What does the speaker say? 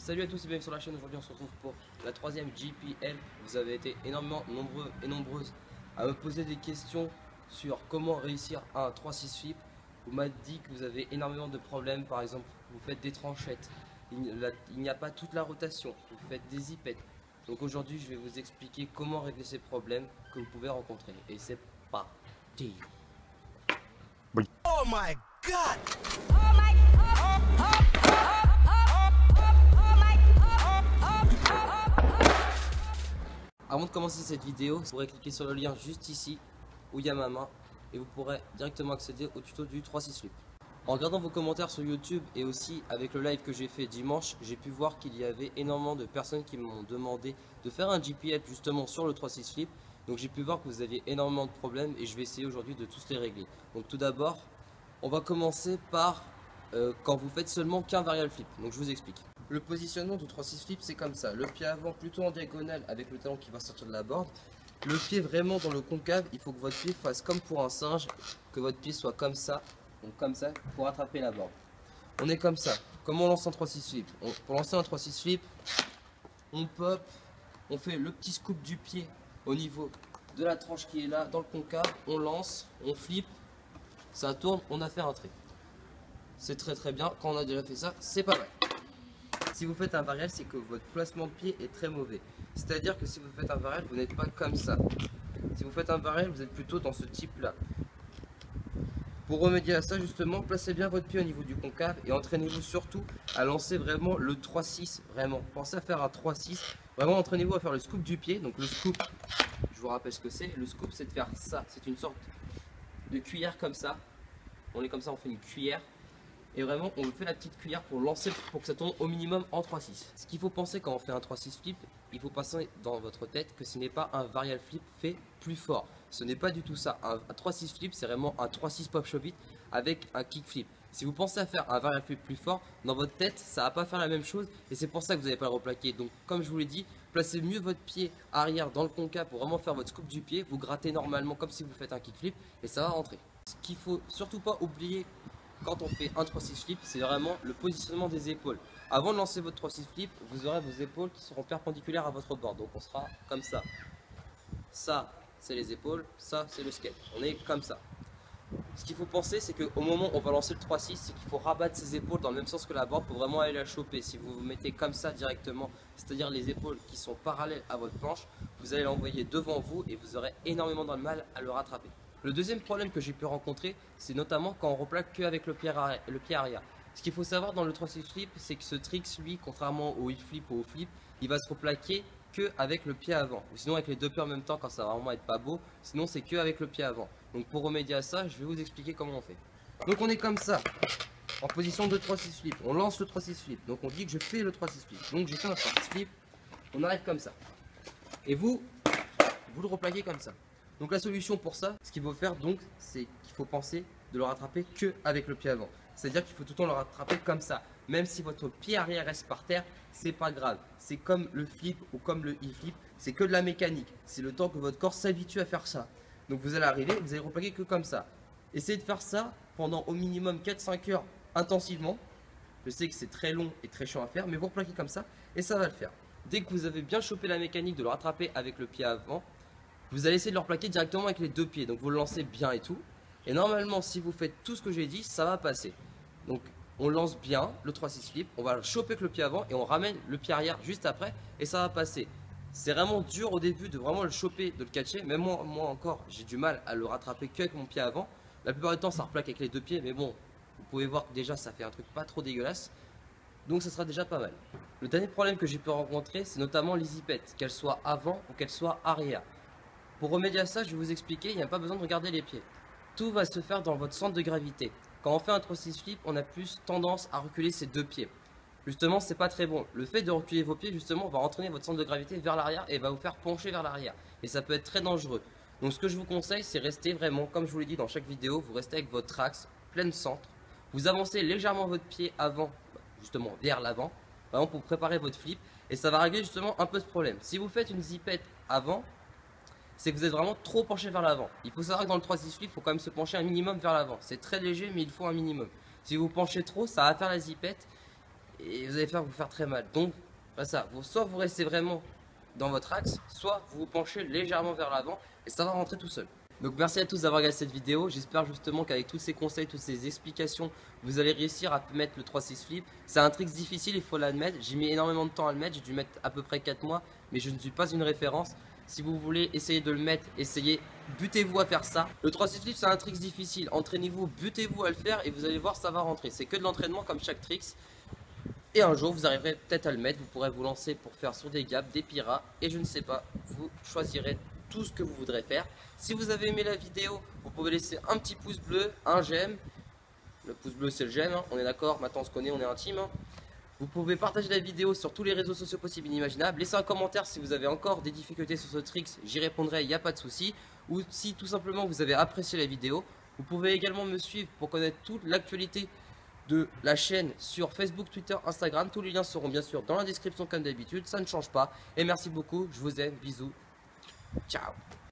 Salut à tous et bienvenue sur la chaîne. Aujourd'hui on se retrouve pour la troisième JPL. Vous avez été énormément nombreux et nombreuses à me poser des questions sur comment réussir un 3-6 flip. Vous m'avez dit que vous avez énormément de problèmes. Par exemple, vous faites des tranchettes, il n'y a pas toute la rotation, vous faites des zipettes. Donc aujourd'hui je vais vous expliquer comment régler ces problèmes que vous pouvez rencontrer. Et c'est parti. Oh my god! Avant de commencer cette vidéo, vous pourrez cliquer sur le lien juste ici où il y a ma main et vous pourrez directement accéder au tuto du 3-6 flip. En regardant vos commentaires sur YouTube et aussi avec le live que j'ai fait dimanche, j'ai pu voir qu'il y avait énormément de personnes qui m'ont demandé de faire un JPL justement sur le 3-6 flip. Donc j'ai pu voir que vous aviez énormément de problèmes et je vais essayer aujourd'hui de tous les régler. Donc tout d'abord, on va commencer par quand vous faites seulement qu'un varial flip. Donc je vous explique. Le positionnement du 3-6 flip c'est comme ça. Le pied avant plutôt en diagonale avec le talon qui va sortir de la board. Le pied vraiment dans le concave, il faut que votre pied fasse comme pour un singe, que votre pied soit comme ça, donc comme ça pour attraper la board. On est comme ça. Comment on lance un 3-6 flip? Pour lancer un 3-6 flip, on pop, on fait le petit scoop du pied au niveau de la tranche qui est là dans le concave, on lance, on flip, ça tourne, on a fait un trait. C'est très bien, quand on a déjà fait ça, c'est pas mal. Si vous faites un varial, c'est que votre placement de pied est très mauvais. C'est-à-dire que si vous faites un varial, vous n'êtes pas comme ça. Si vous faites un varial, vous êtes plutôt dans ce type-là. Pour remédier à ça, justement, placez bien votre pied au niveau du concave et entraînez-vous surtout à lancer vraiment le 3-6. Vraiment, pensez à faire un 3-6. Vraiment, entraînez-vous à faire le scoop du pied. Donc le scoop, je vous rappelle ce que c'est. Le scoop, c'est de faire ça. C'est une sorte de cuillère comme ça. On est comme ça, on fait une cuillère. Et vraiment, on fait la petite cuillère pour lancer, pour que ça tombe au minimum en 3-6. Ce qu'il faut penser quand on fait un 3-6 flip, il faut passer dans votre tête que ce n'est pas un varial flip fait plus fort. Ce n'est pas du tout ça. Un 3-6 flip, c'est vraiment un 3-6 pop shove it avec un kick flip. Si vous pensez à faire un varial flip plus fort, dans votre tête, ça va pas faire la même chose. Et c'est pour ça que vous n'allez pas le replaquer. Donc, comme je vous l'ai dit, placez mieux votre pied arrière dans le concave pour vraiment faire votre scoop du pied. Vous grattez normalement comme si vous faites un kick flip et ça va rentrer. Ce qu'il faut surtout pas oublier quand on fait un 3-6 flip, c'est vraiment le positionnement des épaules. Avant de lancer votre 3-6 flip, vous aurez vos épaules qui seront perpendiculaires à votre board. Donc on sera comme ça. Ça, c'est les épaules, ça, c'est le skate. On est comme ça. Ce qu'il faut penser, c'est qu'au moment où on va lancer le 3-6, c'est qu'il faut rabattre ses épaules dans le même sens que la board pour vraiment aller la choper. Si vous vous mettez comme ça directement, c'est-à-dire les épaules qui sont parallèles à votre planche, vous allez l'envoyer devant vous et vous aurez énormément de mal à le rattraper. Le deuxième problème que j'ai pu rencontrer, c'est notamment quand on replaque qu'avec le pied arrière. Ce qu'il faut savoir dans le 3-6 flip, c'est que ce trick, lui, contrairement au hip flip ou au flip, il va se replaquer qu'avec le pied avant. Ou sinon avec les deux pieds en même temps quand ça va vraiment être pas beau. Sinon c'est qu'avec le pied avant. Donc pour remédier à ça, je vais vous expliquer comment on fait. Donc on est comme ça, en position de 3-6 flip. On lance le 3-6 flip. Donc on dit que je fais le 3-6 flip. Donc j'ai fait un 3-6 flip. On arrête comme ça. Et vous le replaquez comme ça. Donc la solution pour ça, ce qu'il faut faire donc, c'est qu'il faut penser de le rattraper que avec le pied avant. C'est-à-dire qu'il faut tout le temps le rattraper comme ça. Même si votre pied arrière reste par terre, c'est pas grave. C'est comme le flip ou comme le e-flip, c'est que de la mécanique. C'est le temps que votre corps s'habitue à faire ça. Donc vous allez arriver, vous allez replaquer que comme ça. Essayez de faire ça pendant au minimum 4-5 heures intensivement. Je sais que c'est très long et très chiant à faire, mais vous replaquez comme ça et ça va le faire. Dès que vous avez bien chopé la mécanique de le rattraper avec le pied avant, vous allez essayer de le replaquer directement avec les deux pieds. Donc vous le lancez bien et tout. Et normalement, si vous faites tout ce que j'ai dit, ça va passer. Donc on lance bien le 3-6 flip. On va le choper avec le pied avant et on ramène le pied arrière juste après. Et ça va passer. C'est vraiment dur au début de vraiment le choper, de le catcher. Même moi encore, j'ai du mal à le rattraper qu'avec mon pied avant. La plupart du temps, ça replaque avec les deux pieds. Mais bon, vous pouvez voir que déjà, ça fait un truc pas trop dégueulasse. Donc ça sera déjà pas mal. Le dernier problème que j'ai pu rencontrer, c'est notamment les zipettes. Qu'elles soient avant ou qu'elles soient arrière. Pour remédier à ça, je vais vous expliquer, il n'y a pas besoin de regarder les pieds. Tout va se faire dans votre centre de gravité. Quand on fait un 3-6 flip, on a plus tendance à reculer ses deux pieds. Justement, c'est pas très bon. Le fait de reculer vos pieds, justement, va entraîner votre centre de gravité vers l'arrière et va vous faire pencher vers l'arrière. Et ça peut être très dangereux. Donc ce que je vous conseille, c'est rester vraiment, comme je vous l'ai dit dans chaque vidéo, vous restez avec votre axe plein centre. Vous avancez légèrement votre pied avant, justement vers l'avant, vraiment pour préparer votre flip. Et ça va régler justement un peu ce problème. Si vous faites une zipette avant, c'est que vous êtes vraiment trop penché vers l'avant. Il faut savoir que dans le 3-6 flip, il faut quand même se pencher un minimum vers l'avant. C'est très léger, mais il faut un minimum. Si vous penchez trop, ça va faire la zipette. et vous allez vous faire très mal. Donc, bah ça, soit vous restez vraiment dans votre axe, soit vous vous penchez légèrement vers l'avant et ça va rentrer tout seul. Donc merci à tous d'avoir regardé cette vidéo, j'espère justement qu'avec tous ces conseils, toutes ces explications, vous allez réussir à mettre le 3-6 flip. C'est un trick difficile, il faut l'admettre, j'ai mis énormément de temps à le mettre, j'ai dû mettre à peu près 4 mois, mais je ne suis pas une référence. Si vous voulez essayer de le mettre, essayez, butez-vous à faire ça. Le 3-6 flip c'est un trick difficile, entraînez-vous, butez-vous à le faire et vous allez voir ça va rentrer. C'est que de l'entraînement comme chaque trick. Et un jour vous arriverez peut-être à le mettre, vous pourrez vous lancer pour faire sur des gaps, des piras, et je ne sais pas, vous choisirez tout ce que vous voudrez faire. Si vous avez aimé la vidéo, vous pouvez laisser un petit pouce bleu, un j'aime. Le pouce bleu c'est le j'aime, hein. On est d'accord, maintenant on se connaît, on est intime. Hein. Vous pouvez partager la vidéo sur tous les réseaux sociaux possibles et inimaginables. Laissez un commentaire si vous avez encore des difficultés sur ce trick, j'y répondrai, il n'y a pas de souci. Ou si tout simplement vous avez apprécié la vidéo, vous pouvez également me suivre pour connaître toute l'actualité de la chaîne sur Facebook, Twitter, Instagram. Tous les liens seront bien sûr dans la description comme d'habitude, ça ne change pas. Et merci beaucoup, je vous aime, bisous, ciao.